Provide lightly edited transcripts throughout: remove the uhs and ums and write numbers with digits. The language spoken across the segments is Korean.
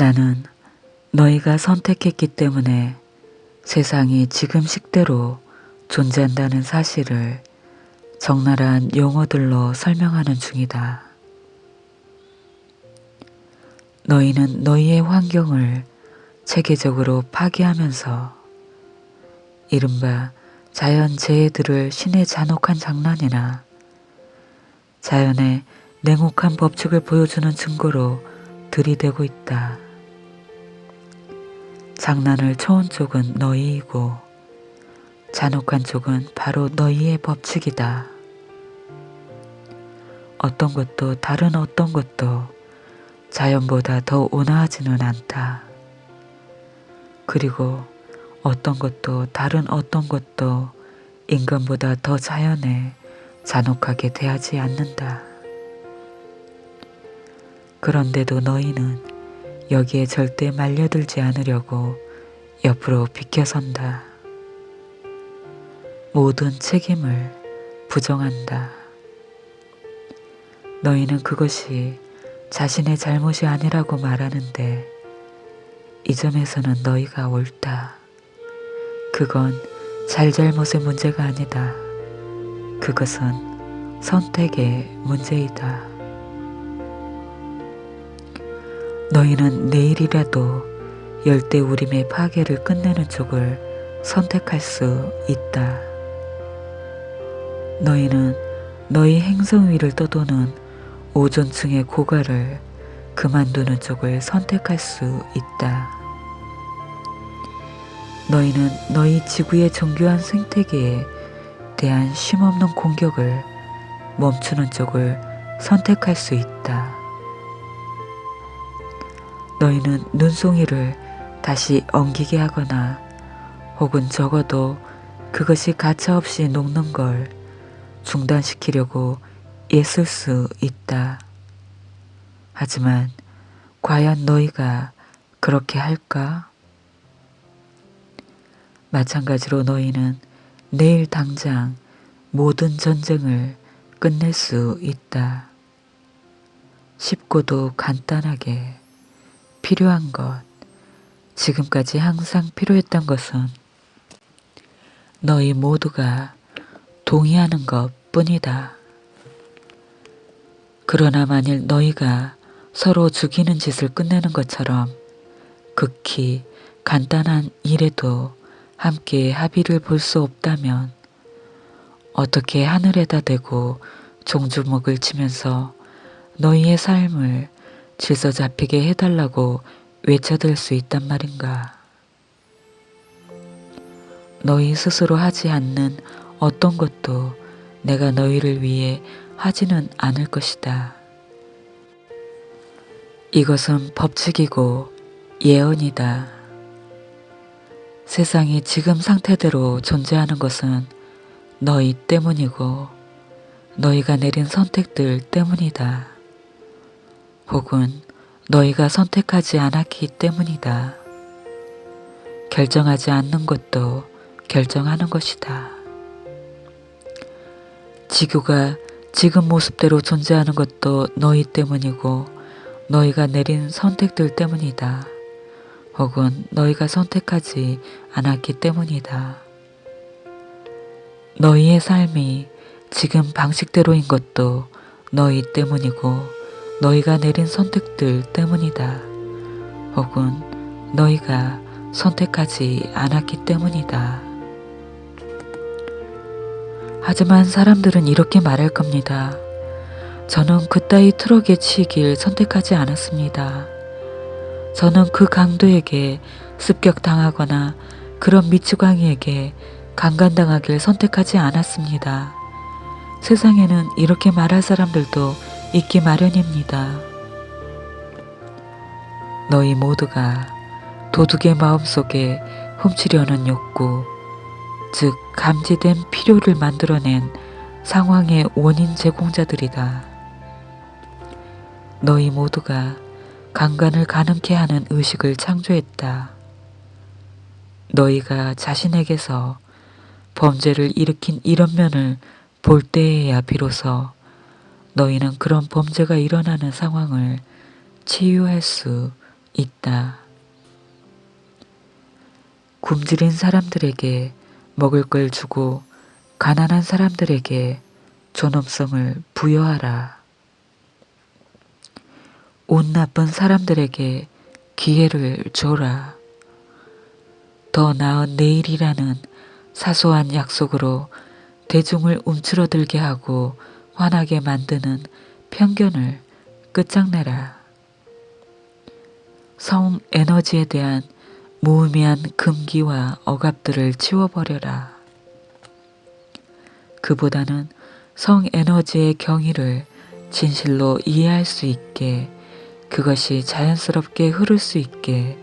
나는 너희가 선택했기 때문에 세상이 지금 식대로 존재한다는 사실을 적나라한 용어들로 설명하는 중이다. 너희는 너희의 환경을 체계적으로 파괴하면서 이른바 자연재해들을 신의 잔혹한 장난이나 자연의 냉혹한 법칙을 보여주는 증거로 들이대고 있다. 장난을 쳐온 쪽은 너희이고 잔혹한 쪽은 바로 너희의 법칙이다. 어떤 것도 다른 어떤 것도 자연보다 더 온화하지는 않다. 그리고 어떤 것도 다른 어떤 것도 인간보다 더 자연에 잔혹하게 대하지 않는다. 그런데도 너희는 여기에 절대 말려들지 않으려고 옆으로 비켜선다. 모든 책임을 부정한다. 너희는 그것이 자신의 잘못이 아니라고 말하는데 이 점에서는 너희가 옳다. 그건 잘잘못의 문제가 아니다. 그것은 선택의 문제이다. 너희는 내일이라도 열대우림의 파괴를 끝내는 쪽을 선택할 수 있다. 너희는 너희 행성 위를 떠도는 오존층의 고갈을 그만두는 쪽을 선택할 수 있다. 너희는 너희 지구의 정교한 생태계에 대한 쉼없는 공격을 멈추는 쪽을 선택할 수 있다. 너희는 눈송이를 다시 엉기게 하거나 혹은 적어도 그것이 가차없이 녹는 걸 중단시키려고 애쓸 수 있다. 하지만 과연 너희가 그렇게 할까? 마찬가지로 너희는 내일 당장 모든 전쟁을 끝낼 수 있다. 쉽고도 간단하게 필요한 것, 지금까지 항상 필요했던 것은 너희 모두가 동의하는 것 뿐이다. 그러나 만일 너희가 서로 죽이는 짓을 끝내는 것처럼 극히 간단한 일에도 함께 합의를 볼 수 없다면 어떻게 하늘에다 대고 종주먹을 치면서 너희의 삶을 질서 잡히게 해달라고 외쳐댈 수 있단 말인가. 너희 스스로 하지 않는 어떤 것도 내가 너희를 위해 하지는 않을 것이다. 이것은 법칙이고 예언이다. 세상이 지금 상태대로 존재하는 것은 너희 때문이고 너희가 내린 선택들 때문이다. 혹은 너희가 선택하지 않았기 때문이다. 결정하지 않는 것도 결정하는 것이다. 지구가 지금 모습대로 존재하는 것도 너희 때문이고 너희가 내린 선택들 때문이다. 혹은 너희가 선택하지 않았기 때문이다. 너희의 삶이 지금 방식대로인 것도 너희 때문이고 너희가 내린 선택들 때문이다. 혹은 너희가 선택하지 않았기 때문이다. 하지만 사람들은 이렇게 말할 겁니다. 저는 그따위 트럭에 치이길 선택하지 않았습니다. 저는 그 강도에게 습격당하거나 그런 미치광이에게 강간당하길 선택하지 않았습니다. 세상에는 이렇게 말할 사람들도 있기 마련입니다. 너희 모두가 도둑의 마음속에 훔치려는 욕구, 즉 감지된 필요를 만들어낸 상황의 원인 제공자들이다. 너희 모두가 강간을 가능케 하는 의식을 창조했다. 너희가 자신에게서 범죄를 일으킨 이런 면을 볼 때에야 비로소 너희는 그런 범죄가 일어나는 상황을 치유할 수 있다. 굶주린 사람들에게 먹을 걸 주고 가난한 사람들에게 존엄성을 부여하라. 운 나쁜 사람들에게 기회를 줘라. 더 나은 내일이라는 사소한 약속으로 대중을 움츠러들게 하고 화나게 만드는 편견을 끝장내라. 성 에너지에 대한 무의미한 금기와 억압들을 치워버려라. 그보다는 성 에너지의 경위를 진실로 이해할 수 있게, 그것이 자연스럽게 흐를 수 있게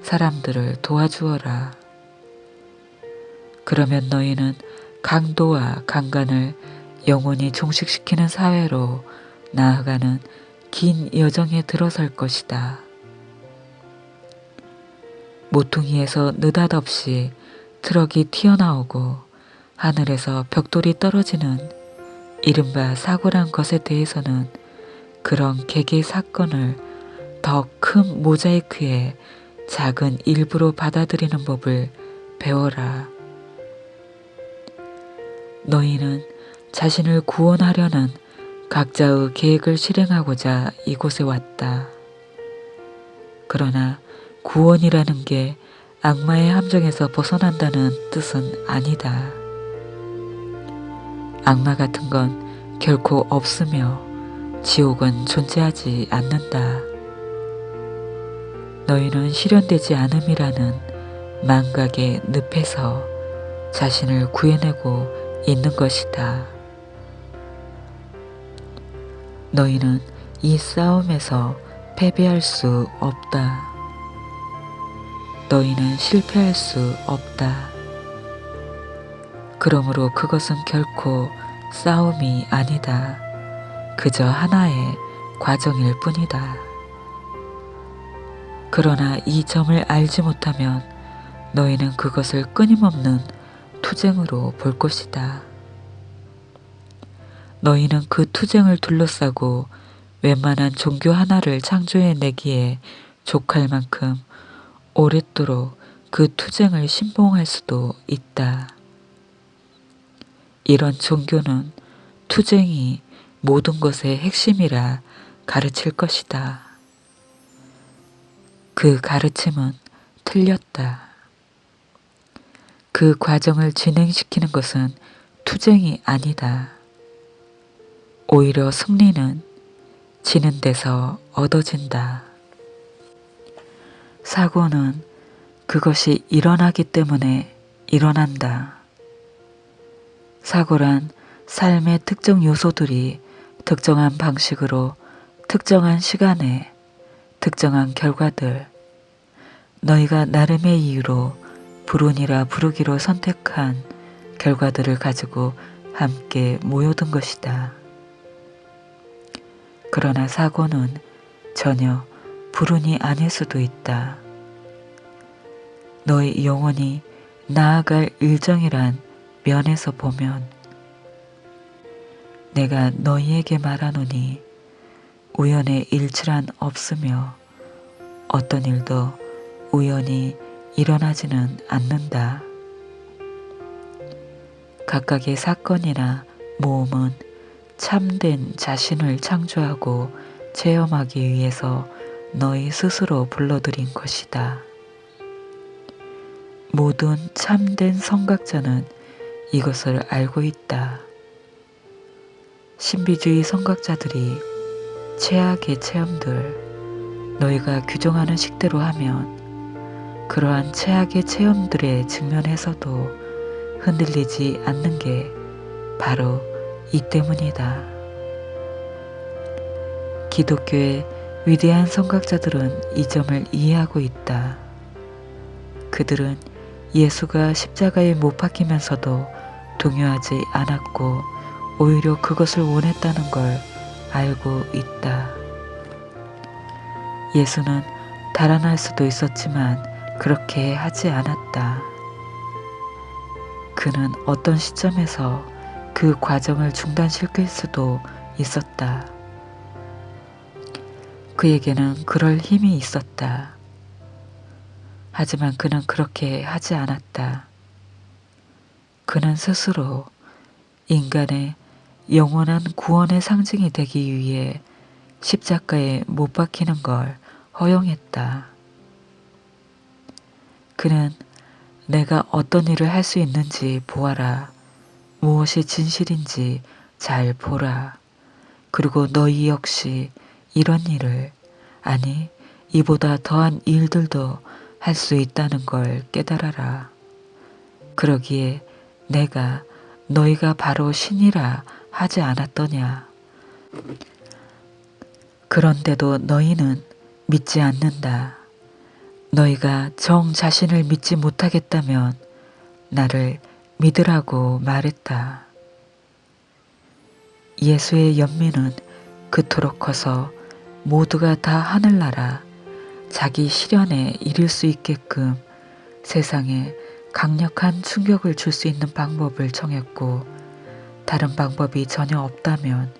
사람들을 도와주어라. 그러면 너희는 강도와 강간을 영원히 종식시키는 사회로 나아가는 긴 여정에 들어설 것이다. 모퉁이에서 느닷없이 트럭이 튀어나오고 하늘에서 벽돌이 떨어지는 이른바 사고란 것에 대해서는 그런 개개 사건을 더 큰 모자이크의 작은 일부로 받아들이는 법을 배워라. 너희는 자신을 구원하려는 각자의 계획을 실행하고자 이곳에 왔다. 그러나 구원이라는 게 악마의 함정에서 벗어난다는 뜻은 아니다. 악마 같은 건 결코 없으며 지옥은 존재하지 않는다. 너희는 실현되지 않음이라는 망각의 늪에서 자신을 구해내고 있는 것이다. 너희는 이 싸움에서 패배할 수 없다. 너희는 실패할 수 없다. 그러므로 그것은 결코 싸움이 아니다. 그저 하나의 과정일 뿐이다. 그러나 이 점을 알지 못하면 너희는 그것을 끊임없는 투쟁으로 볼 것이다. 너희는 그 투쟁을 둘러싸고 웬만한 종교 하나를 창조해내기에 족할 만큼 오랫도록 그 투쟁을 신봉할 수도 있다. 이런 종교는 투쟁이 모든 것의 핵심이라 가르칠 것이다. 그 가르침은 틀렸다. 그 과정을 진행시키는 것은 투쟁이 아니다. 오히려 승리는 지는 데서 얻어진다. 사고는 그것이 일어나기 때문에 일어난다. 사고란 삶의 특정 요소들이 특정한 방식으로 특정한 시간에 특정한 결과들, 너희가 나름의 이유로 불운이라 부르기로 선택한 결과들을 가지고 함께 모여든 것이다. 그러나 사고는 전혀 불운이 아닐 수도 있다. 너희 영혼이 나아갈 일정이란 면에서 보면 내가 너희에게 말하노니 우연의 일치란 없으며 어떤 일도 우연히 일어나지는 않는다. 각각의 사건이나 모험은 참된 자신을 창조하고 체험하기 위해서 너희 스스로 불러들인 것이다. 모든 참된 성각자는 이것을 알고 있다. 신비주의 성각자들이 최악의 체험들, 너희가 규정하는 식대로 하면 그러한 최악의 체험들에 직면해서도 흔들리지 않는 게 바로 이 때문이다. 기독교의 위대한 성각자들은 이 점을 이해하고 있다. 그들은 예수가 십자가에 못 박히면서도 동요하지 않았고 오히려 그것을 원했다는 걸 알고 있다. 예수는 달아날 수도 있었지만 그렇게 하지 않았다. 그는 어떤 시점에서 그 과정을 중단시킬 수도 있었다. 그에게는 그럴 힘이 있었다. 하지만 그는 그렇게 하지 않았다. 그는 스스로 인간의 영원한 구원의 상징이 되기 위해 십자가에 못 박히는 걸 허용했다. 그는 내가 어떤 일을 할 수 있는지 보아라. 무엇이 진실인지 잘 보라. 그리고 너희 역시 이런 일을, 아니 이보다 더한 일들도 할 수 있다는 걸 깨달아라. 그러기에 내가 너희가 바로 신이라 하지 않았더냐. 그런데도 너희는 믿지 않는다. 너희가 정 자신을 믿지 못하겠다면 나를 믿으라고 말했다. 예수의 연민은 그토록 커서 모두가 다 하늘나라 자기 실현에 이를 수 있게끔 세상에 강력한 충격을 줄 수 있는 방법을 정했고, 다른 방법이 전혀 없다면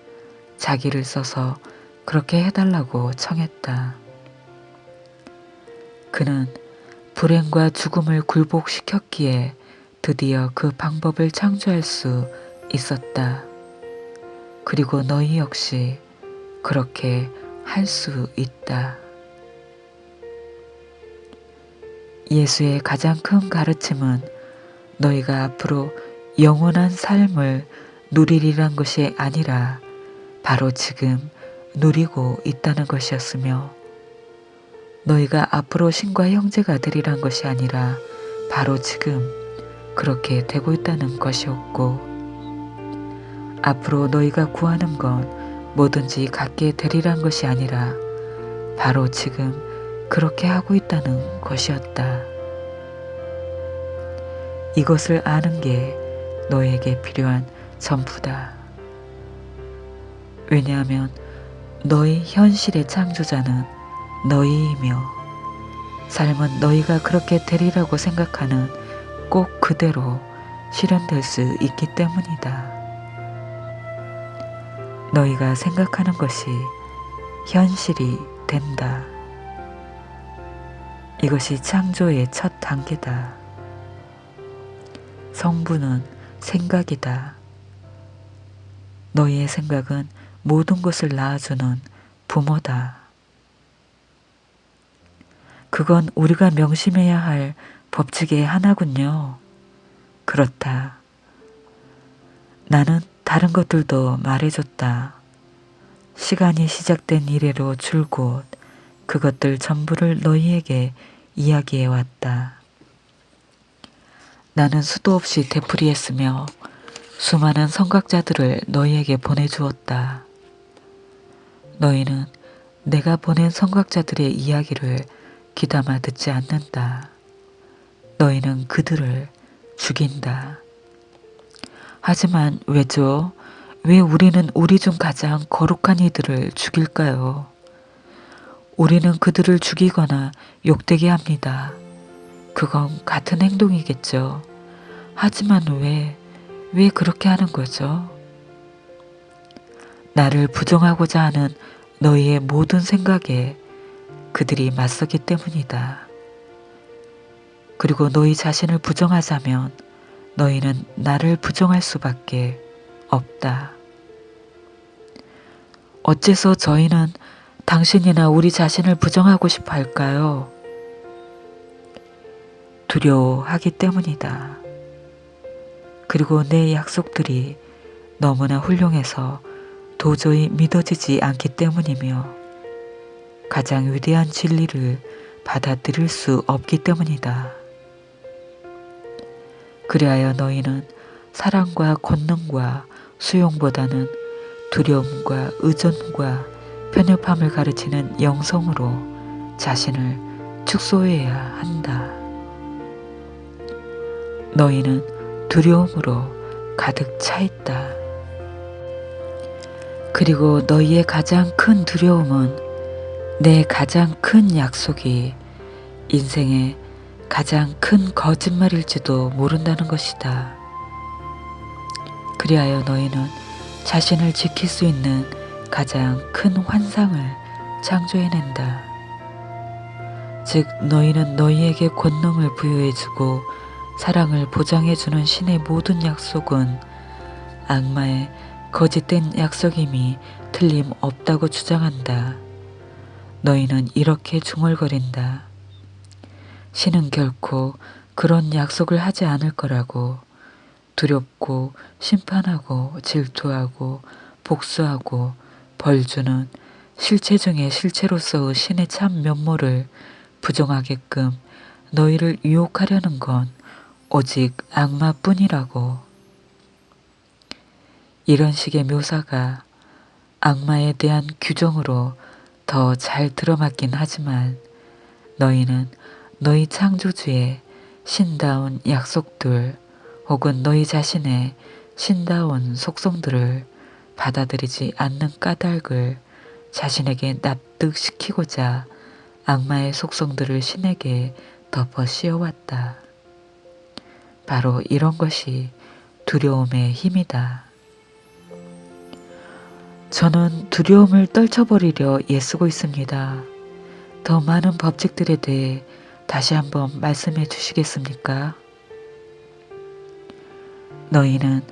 자기를 써서 그렇게 해달라고 청했다. 그는 불행과 죽음을 굴복시켰기에 드디어 그 방법을 창조할 수 있었다. 그리고 너희 역시 그렇게 할 수 있다. 예수의 가장 큰 가르침은 너희가 앞으로 영원한 삶을 누리리란 것이 아니라 바로 지금 누리고 있다는 것이었으며, 너희가 앞으로 신과 형제가 되리란 것이 아니라 바로 지금 그렇게 되고 있다는 것이었고, 앞으로 너희가 구하는 건 뭐든지 갖게 되리란 것이 아니라 바로 지금 그렇게 하고 있다는 것이었다. 이것을 아는 게 너에게 필요한 전부다. 왜냐하면 너희 현실의 창조자는 너희이며, 삶은 너희가 그렇게 되리라고 생각하는 꼭 그대로 실현될 수 있기 때문이다. 너희가 생각하는 것이 현실이 된다. 이것이 창조의 첫 단계다. 성부는 생각이다. 너희의 생각은 모든 것을 낳아주는 부모다. 그건 우리가 명심해야 할 법칙의 하나군요. 그렇다. 나는 다른 것들도 말해줬다. 시간이 시작된 이래로 줄곧 그것들 전부를 너희에게 이야기해왔다. 나는 수도 없이 되풀이했으며 수많은 선각자들을 너희에게 보내주었다. 너희는 내가 보낸 선각자들의 이야기를 귀담아 듣지 않는다. 너희는 그들을 죽인다. 하지만 왜죠? 왜 우리는 우리 중 가장 거룩한 이들을 죽일까요? 우리는 그들을 죽이거나 욕되게 합니다. 그건 같은 행동이겠죠. 하지만 왜 그렇게 하는 거죠? 나를 부정하고자 하는 너희의 모든 생각에 그들이 맞서기 때문이다. 그리고 너희 자신을 부정하자면 너희는 나를 부정할 수밖에 없다. 어째서 저희는 당신이나 우리 자신을 부정하고 싶어 할까요? 두려워하기 때문이다. 그리고 내 약속들이 너무나 훌륭해서 도저히 믿어지지 않기 때문이며, 가장 위대한 진리를 받아들일 수 없기 때문이다. 그리하여 너희는 사랑과 권능과 수용보다는 두려움과 의존과 편협함을 가르치는 영성으로 자신을 축소해야 한다. 너희는 두려움으로 가득 차 있다. 그리고 너희의 가장 큰 두려움은 내 가장 큰 약속이 인생의 가장 큰 거짓말일지도 모른다는 것이다. 그리하여 너희는 자신을 지킬 수 있는 가장 큰 환상을 창조해낸다. 즉 너희는 너희에게 권능을 부여해주고 사랑을 보장해주는 신의 모든 약속은 악마의 거짓된 약속임이 틀림없다고 주장한다. 너희는 이렇게 중얼거린다. 신은 결코 그런 약속을 하지 않을 거라고. 두렵고 심판하고 질투하고 복수하고 벌주는 실체 중에 실체로서의 신의 참 면모를 부정하게끔 너희를 유혹하려는 건 오직 악마뿐이라고. 이런 식의 묘사가 악마에 대한 규정으로 더 잘 들어맞긴 하지만 너희는 너희 창조주의 신다운 약속들 혹은 너희 자신의 신다운 속성들을 받아들이지 않는 까닭을 자신에게 납득시키고자 악마의 속성들을 신에게 덮어 씌워왔다. 바로 이런 것이 두려움의 힘이다. 저는 두려움을 떨쳐버리려 애쓰고 있습니다. 더 많은 법칙들에 대해 다시 한번 말씀해 주시겠습니까? 너희는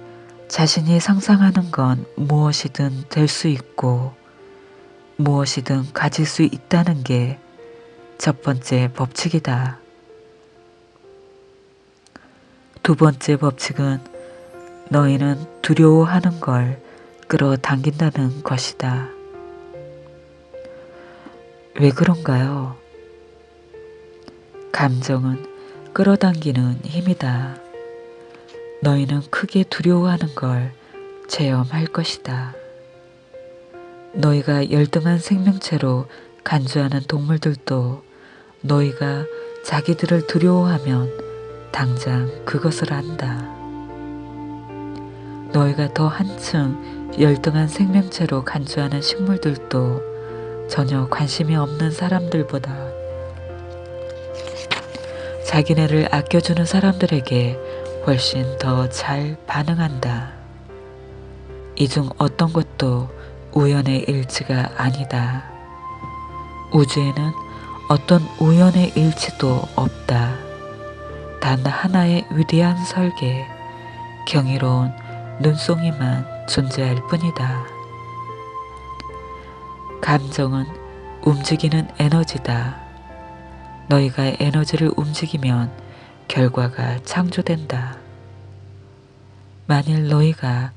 자신이 상상하는 건 무엇이든 될 수 있고 무엇이든 가질 수 있다는 게 첫 번째 법칙이다. 두 번째 법칙은 너희는 두려워하는 걸 끌어당긴다는 것이다. 왜 그런가요? 감정은 끌어당기는 힘이다. 너희는 크게 두려워하는 걸 체험할 것이다. 너희가 열등한 생명체로 간주하는 동물들도 너희가 자기들을 두려워하면 당장 그것을 안다. 너희가 더 한층 열등한 생명체로 간주하는 식물들도 전혀 관심이 없는 사람들보다 자기네를 아껴주는 사람들에게 훨씬 더 잘 반응한다. 이 중 어떤 것도 우연의 일치가 아니다. 우주에는 어떤 우연의 일치도 없다. 단 하나의 위대한 설계, 경이로운 눈송이만 존재할 뿐이다. 감정은 움직이는 에너지다. 너희가 에너지를 움직이면 결과가 창조된다. 만일 너희가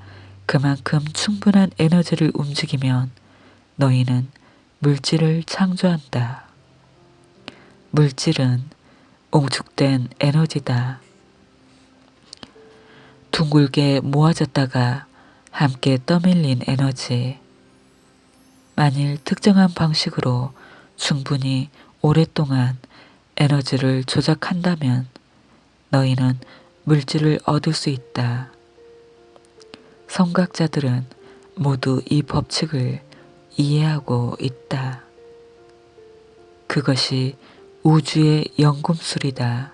그만큼 충분한 에너지를 움직이면 너희는 물질을 창조한다. 물질은 옹축된 에너지다. 둥글게 모아졌다가 함께 떠밀린 에너지. 만일 특정한 방식으로 충분히 오랫동안 에너지를 조작한다면 너희는 물질을 얻을 수 있다. 성각자들은 모두 이 법칙을 이해하고 있다. 그것이 우주의 연금술이다.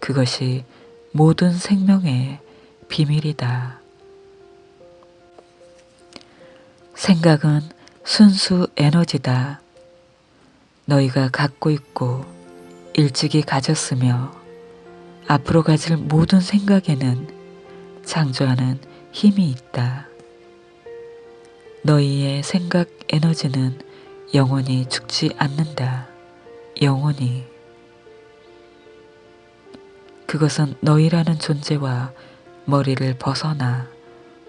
그것이 모든 생명의 비밀이다. 생각은 순수 에너지다. 너희가 갖고 있고 일찍이 가졌으며 앞으로 가질 모든 생각에는 창조하는 힘이 있다. 너희의 생각 에너지는 영원히 죽지 않는다. 영원히. 그것은 너희라는 존재와 머리를 벗어나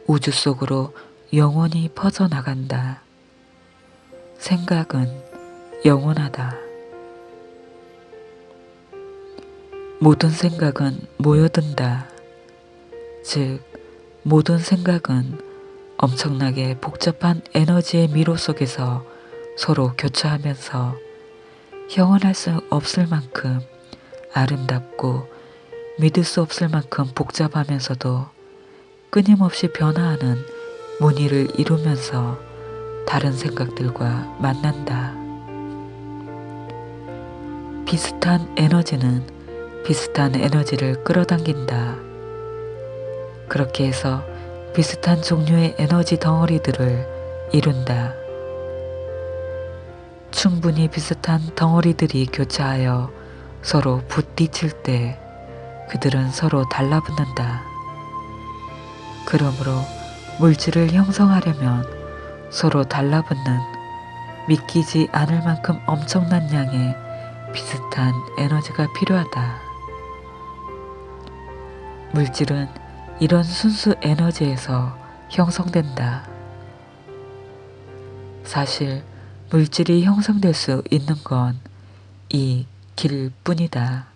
우주 속으로 영원히 퍼져나간다. 생각은 영원하다. 모든 생각은 모여든다. 즉, 모든 생각은 엄청나게 복잡한 에너지의 미로 속에서 서로 교차하면서 형언할 수 없을 만큼 아름답고 믿을 수 없을 만큼 복잡하면서도 끊임없이 변화하는 무늬를 이루면서 다른 생각들과 만난다. 비슷한 에너지는 비슷한 에너지를 끌어당긴다. 그렇게 해서 비슷한 종류의 에너지 덩어리들을 이룬다. 충분히 비슷한 덩어리들이 교차하여 서로 부딪힐 때 그들은 서로 달라붙는다. 그러므로 물질을 형성하려면 서로 달라붙는 믿기지 않을 만큼 엄청난 양의 비슷한 에너지가 필요하다. 물질은 이런 순수 에너지에서 형성된다. 사실 물질이 형성될 수 있는 건 이 길뿐이다.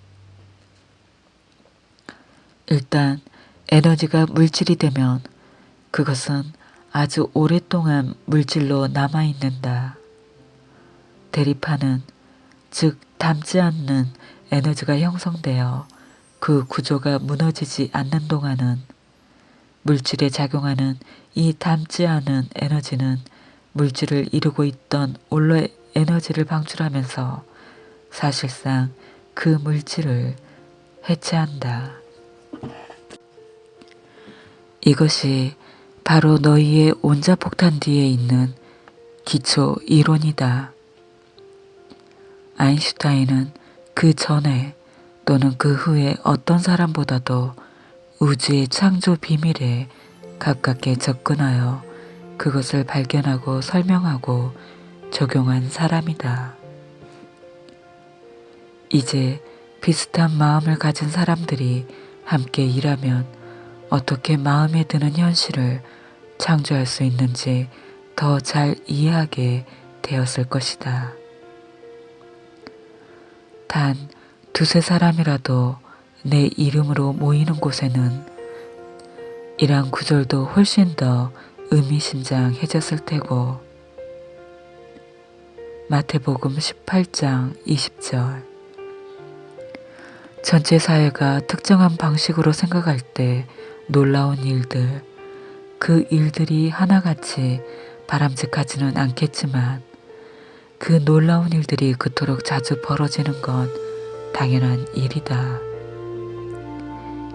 일단 에너지가 물질이 되면 그것은 아주 오랫동안 물질로 남아있는다. 대립하는, 즉 닮지 않는 에너지가 형성되어 그 구조가 무너지지 않는 동안은 물질에 작용하는 이 닮지 않은 에너지는 물질을 이루고 있던 원래 에너지를 방출하면서 사실상 그 물질을 해체한다. 이것이 바로 너희의 원자폭탄 뒤에 있는 기초 이론이다. 아인슈타인은 그 전에 또는 그 후에 어떤 사람보다도 우주의 창조 비밀에 가깝게 접근하여 그것을 발견하고 설명하고 적용한 사람이다. 이제 비슷한 마음을 가진 사람들이 함께 일하면 어떻게 마음에 드는 현실을 창조할 수 있는지 더 잘 이해하게 되었을 것이다. 단 두세 사람이라도 내 이름으로 모이는 곳에는 이러한 구절도 훨씬 더 의미심장해졌을 테고. 마태복음 18장 20절. 전체 사회가 특정한 방식으로 생각할 때 놀라운 일들, 그 일들이 하나같이 바람직하지는 않겠지만 그 놀라운 일들이 그토록 자주 벌어지는 건 당연한 일이다.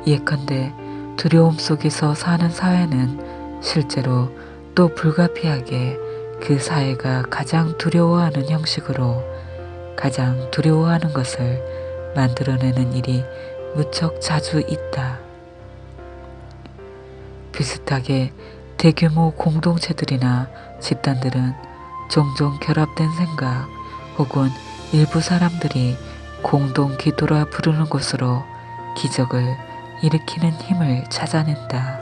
예컨대 두려움 속에서 사는 사회는 실제로 또 불가피하게 그 사회가 가장 두려워하는 형식으로 가장 두려워하는 것을 만들어내는 일이 무척 자주 있다. 비슷하게 대규모 공동체들이나 집단들은 종종 결합된 생각 혹은 일부 사람들이 공동 기도라 부르는 곳으로 기적을 일으키는 힘을 찾아낸다.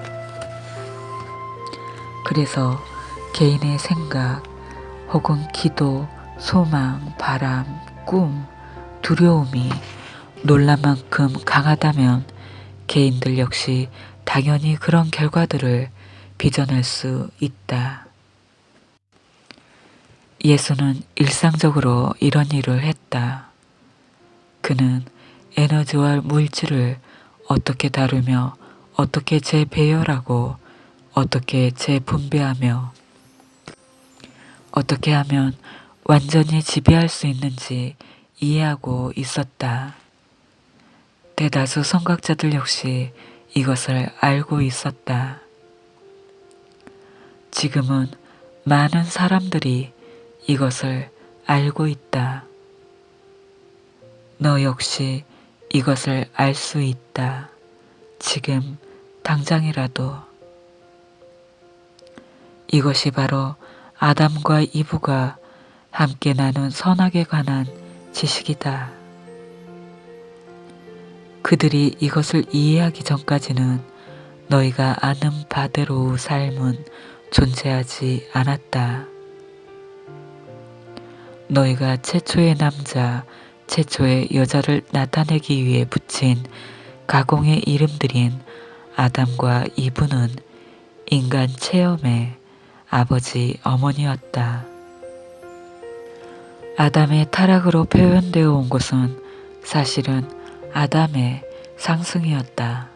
그래서 개인의 생각 혹은 기도, 소망, 바람, 꿈, 두려움이 놀랄만큼 강하다면 개인들 역시 당연히 그런 결과들을 빚어낼 수 있다. 예수는 일상적으로 이런 일을 했다. 그는 에너지와 물질을 어떻게 다루며 어떻게 재배열하고 어떻게 재분배하며 어떻게 하면 완전히 지배할 수 있는지 이해하고 있었다. 대다수 선각자들 역시 이것을 알고 있었다. 지금은 많은 사람들이 이것을 알고 있다. 너 역시 이것을 알 수 있다. 지금 당장이라도. 이것이 바로 아담과 이브가 함께 나눈 선악에 관한 지식이다. 그들이 이것을 이해하기 전까지는 너희가 아는 바대로 삶은 존재하지 않았다. 너희가 최초의 남자, 최초의 여자를 나타내기 위해 붙인 가공의 이름들인 아담과 이브는 인간 체험의 아버지 어머니였다. 아담의 타락으로 표현되어 온 것은 사실은 아담의 상승이었다.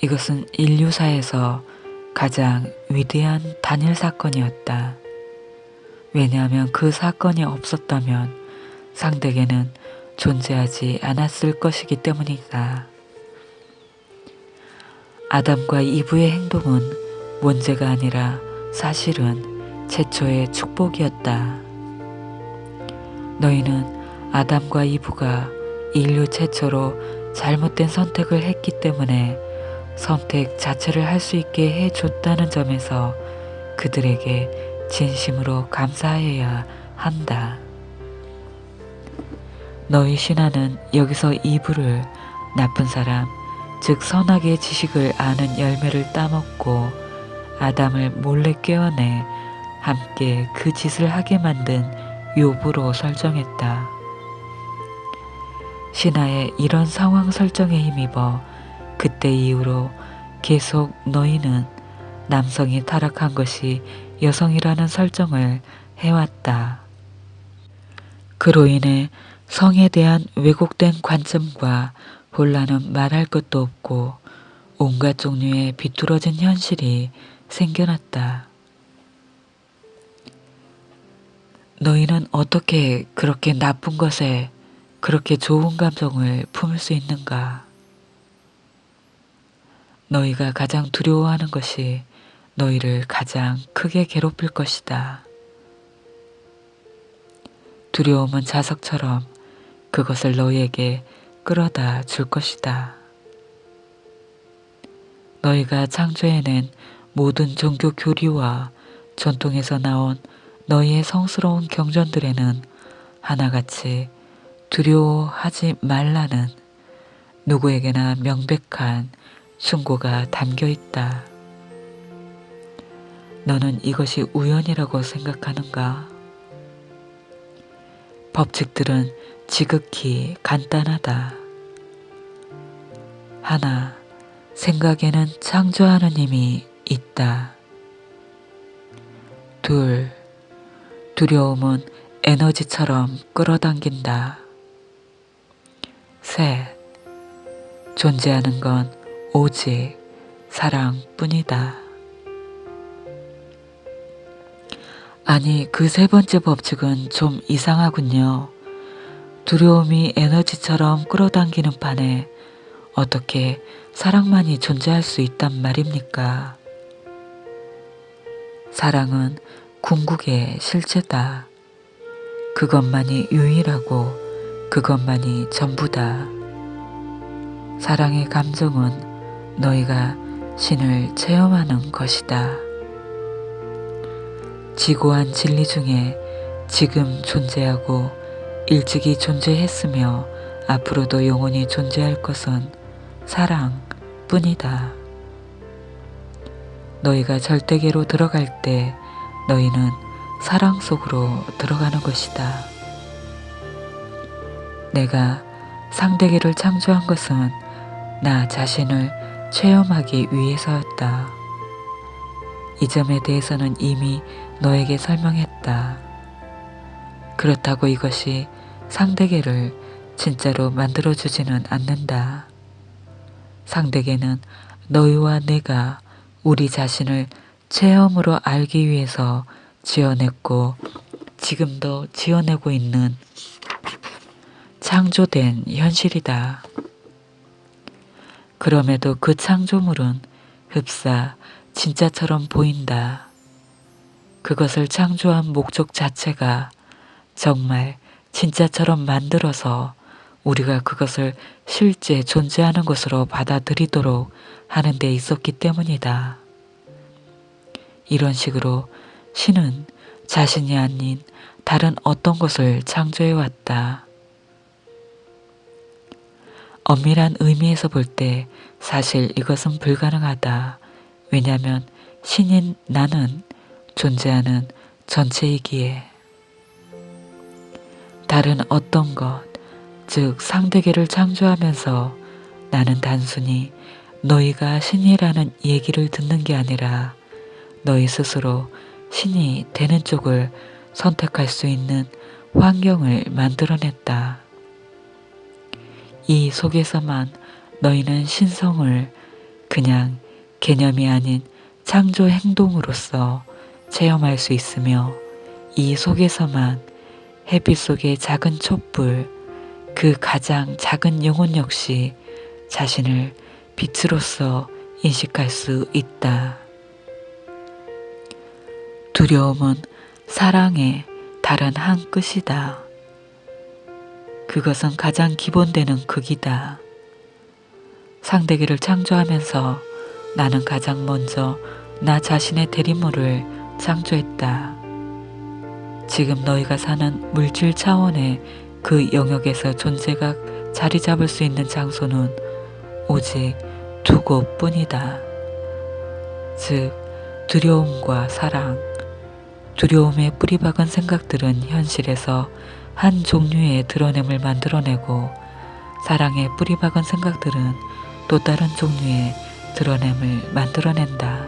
이것은 인류사에서 가장 위대한 단일 사건이었다. 왜냐하면 그 사건이 없었다면 상대에게는 존재하지 않았을 것이기 때문이다. 아담과 이브의 행동은 문제가 아니라 사실은 최초의 축복이었다. 너희는 아담과 이브가 인류 최초로 잘못된 선택을 했기 때문에 선택 자체를 할 수 있게 해줬다는 점에서 그들에게 진심으로 감사해야 한다. 너희 신하는 여기서 이브를 나쁜 사람, 즉 선악의 지식을 아는 열매를 따먹고 아담을 몰래 깨어내 함께 그 짓을 하게 만든 욥으로 설정했다. 신하의 이런 상황 설정에 힘입어 그때 이후로 계속 너희는 남성이 타락한 것이 여성이라는 설정을 해왔다. 그로 인해 성에 대한 왜곡된 관점과 혼란은 말할 것도 없고 온갖 종류의 비뚤어진 현실이 생겨났다. 너희는 어떻게 그렇게 나쁜 것에 그렇게 좋은 감정을 품을 수 있는가? 너희가 가장 두려워하는 것이 너희를 가장 크게 괴롭힐 것이다. 두려움은 자석처럼 그것을 너희에게 끌어다 줄 것이다. 너희가 창조해낸 모든 종교 교리와 전통에서 나온 너희의 성스러운 경전들에는 하나같이 두려워하지 말라는 누구에게나 명백한 충고가 담겨 있다. 너는 이것이 우연이라고 생각하는가? 법칙들은 지극히 간단하다. 하나, 생각에는 창조하는 힘이 있다. 둘, 두려움은 에너지처럼 끌어당긴다. 셋, 존재하는 건 오직 사랑뿐이다. 아니, 그 세 번째 법칙은 좀 이상하군요. 두려움이 에너지처럼 끌어당기는 판에 어떻게 사랑만이 존재할 수 있단 말입니까? 사랑은 궁극의 실체다. 그것만이 유일하고 그것만이 전부다. 사랑의 감정은 너희가 신을 체험하는 것이다. 지고한 진리 중에 지금 존재하고 일찍이 존재했으며 앞으로도 영원히 존재할 것은 사랑뿐이다. 너희가 절대계로 들어갈 때 너희는 사랑 속으로 들어가는 것이다. 내가 상대계를 창조한 것은 나 자신을 체험하기 위해서였다. 이 점에 대해서는 이미 너에게 설명했다. 그렇다고 이것이 상대계를 진짜로 만들어주지는 않는다. 상대계는 너희와 내가 우리 자신을 체험으로 알기 위해서 지어냈고 지금도 지어내고 있는 창조된 현실이다. 그럼에도 그 창조물은 흡사 진짜처럼 보인다. 그것을 창조한 목적 자체가 정말 진짜처럼 만들어서 우리가 그것을 실제 존재하는 것으로 받아들이도록 하는 데 있었기 때문이다. 이런 식으로 신은 자신이 아닌 다른 어떤 것을 창조해왔다. 엄밀한 의미에서 볼 때 사실 이것은 불가능하다. 왜냐하면 신인 나는 존재하는 전체이기에 다른 어떤 것, 즉 상대계를 창조하면서 나는 단순히 너희가 신이라는 얘기를 듣는 게 아니라 너희 스스로 신이 되는 쪽을 선택할 수 있는 환경을 만들어냈다. 이 속에서만 너희는 신성을 그냥 개념이 아닌 창조 행동으로서 체험할 수 있으며 이 속에서만 햇빛 속의 작은 촛불, 그 가장 작은 영혼 역시 자신을 빛으로서 인식할 수 있다. 두려움은 사랑의 다른 한 끝이다. 그것은 가장 기본되는 극이다. 상대기를 창조하면서 나는 가장 먼저 나 자신의 대리모를 창조했다. 지금 너희가 사는 물질 차원의 그 영역에서 존재가 자리 잡을 수 있는 장소는 오직 두 곳뿐이다. 즉, 두려움과 사랑. 두려움에 뿌리박은 생각들은 현실에서 한 종류의 드러냄을 만들어내고, 사랑에 뿌리박은 생각들은 또 다른 종류의 드러냄을 만들어낸다.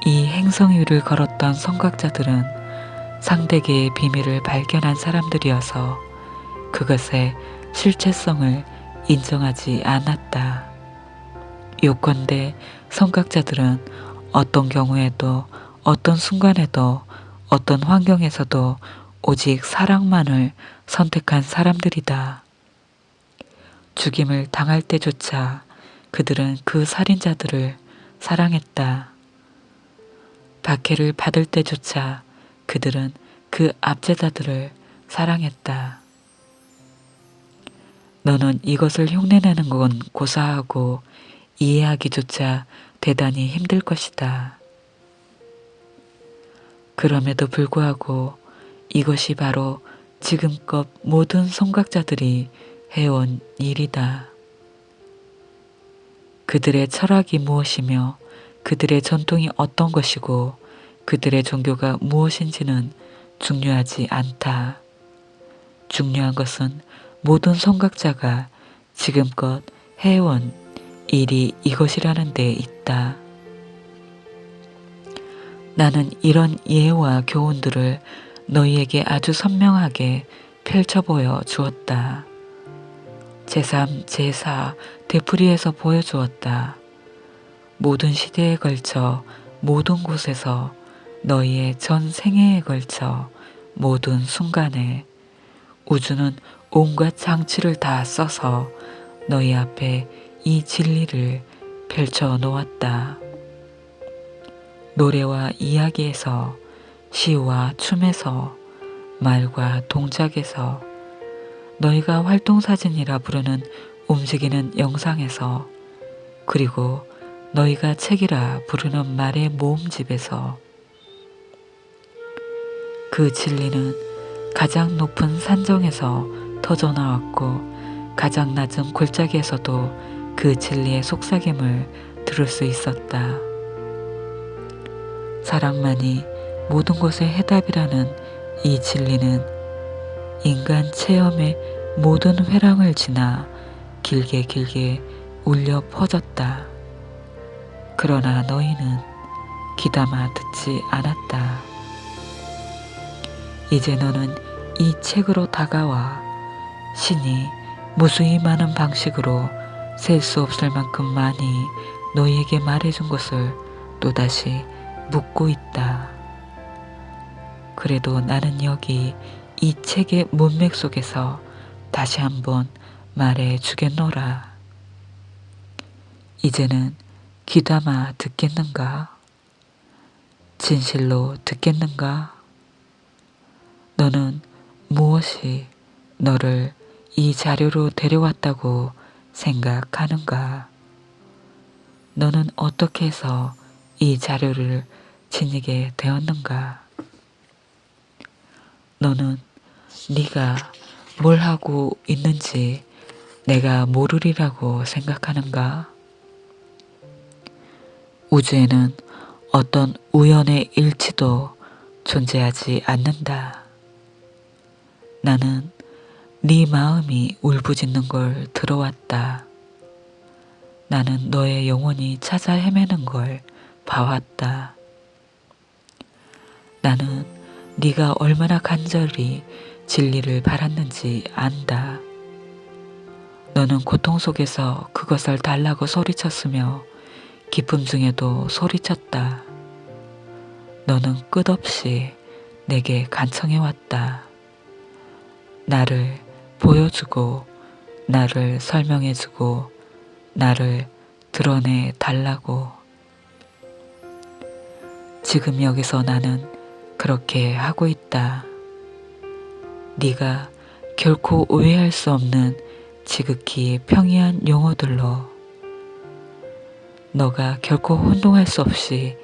이 행성위를 걸었던 선각자들은 상대계의 비밀을 발견한 사람들이어서 그것의 실체성을 인정하지 않았다. 요컨대 선각자들은 어떤 경우에도, 어떤 순간에도, 어떤 환경에서도 오직 사랑만을 선택한 사람들이다. 죽임을 당할 때조차 그들은 그 살인자들을 사랑했다. 박해를 받을 때조차 그들은 그 압제자들을 사랑했다. 너는 이것을 흉내내는 건 고사하고 이해하기조차 대단히 힘들 것이다. 그럼에도 불구하고 이것이 바로 지금껏 모든 선각자들이 해온 일이다. 그들의 철학이 무엇이며 그들의 전통이 어떤 것이고 그들의 종교가 무엇인지는 중요하지 않다. 중요한 것은 모든 선각자가 지금껏 해온 일이 이것이라는 데 있다. 나는 이런 예와 교훈들을 너희에게 아주 선명하게 펼쳐보여 주었다. 제3, 제4 되풀이해서 보여주었다. 모든 시대에 걸쳐 모든 곳에서 너희의 전 생애에 걸쳐 모든 순간에 우주는 온갖 장치를 다 써서 너희 앞에 이 진리를 펼쳐 놓았다. 노래와 이야기에서, 시와 춤에서, 말과 동작에서, 너희가 활동사진이라 부르는 움직이는 영상에서, 그리고 너희가 책이라 부르는 말의 모음집에서, 그 진리는 가장 높은 산정에서 터져나왔고 가장 낮은 골짜기에서도 그 진리의 속삭임을 들을 수 있었다. 사랑만이 모든 것의 해답이라는 이 진리는 인간 체험의 모든 회랑을 지나 길게 길게 울려 퍼졌다. 그러나 너희는 귀담아 듣지 않았다. 이제 너는 이 책으로 다가와 신이 무수히 많은 방식으로 셀 수 없을 만큼 많이 너희에게 말해준 것을 또다시 묻고 있다. 그래도 나는 여기 이 책의 문맥 속에서 다시 한번 말해 주겠노라. 이제는 귀담아 듣겠는가? 진실로 듣겠는가? 너는 무엇이 너를 이 자료로 데려왔다고 생각하는가? 너는 어떻게 해서 이 자료를 지니게 되었는가? 너는 네가 뭘 하고 있는지 내가 모르리라고 생각하는가? 우주에는 어떤 우연의 일치도 존재하지 않는다. 나는 네 마음이 울부짖는 걸 들어왔다. 나는 너의 영혼이 찾아 헤매는 걸 봐왔다. 나는 네가 얼마나 간절히 진리를 바랐는지 안다. 너는 고통 속에서 그것을 달라고 소리쳤으며 기쁨 중에도 소리쳤다. 너는 끝없이 내게 간청해왔다. 나를 보여주고 나를 설명해주고 나를 드러내 달라고. 지금 여기서 나는 그렇게 하고 있다. 네가 결코 오해할 수 없는 지극히 평이한 용어들로, 너가 결코 혼동할 수 없이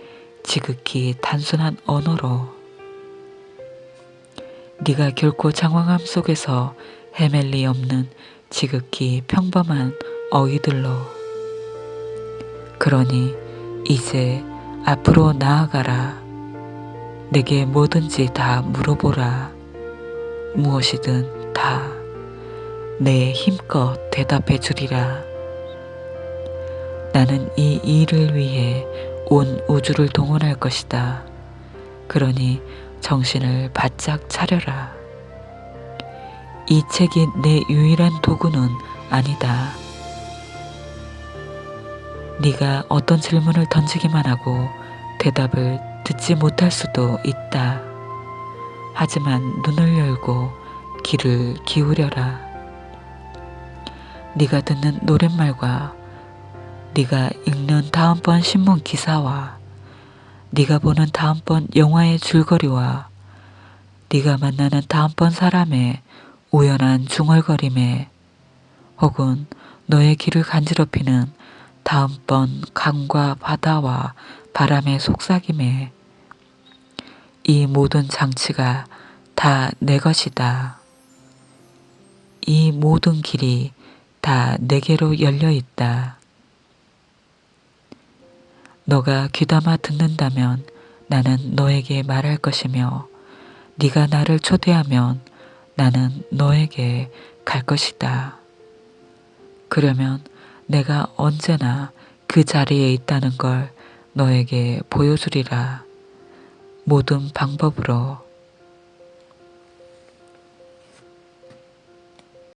지극히 단순한 언어로, 네가 결코 장황함 속에서 헤맬 리 없는 지극히 평범한 어휘들로. 그러니 이제 앞으로 나아가라. 내게 뭐든지 다 물어보라. 무엇이든 다 내 힘껏 대답해 주리라. 나는 이 일을 위해 온 우주를 동원할 것이다. 그러니 정신을 바짝 차려라. 이 책이 내 유일한 도구는 아니다. 네가 어떤 질문을 던지기만 하고 대답을 듣지 못할 수도 있다. 하지만 눈을 열고 귀를 기울여라. 네가 듣는 노랫말과 네가 읽는 다음번 신문 기사와 네가 보는 다음번 영화의 줄거리와 네가 만나는 다음번 사람의 우연한 중얼거림에 혹은 너의 귀를 간지럽히는 다음번 강과 바다와 바람의 속삭임에 이 모든 장치가 다 내 것이다. 이 모든 길이 다 내게로 열려 있다. 너가 귀담아 듣는다면 나는 너에게 말할 것이며 네가 나를 초대하면 나는 너에게 갈 것이다. 그러면 내가 언제나 그 자리에 있다는 걸 너에게 보여주리라. 모든 방법으로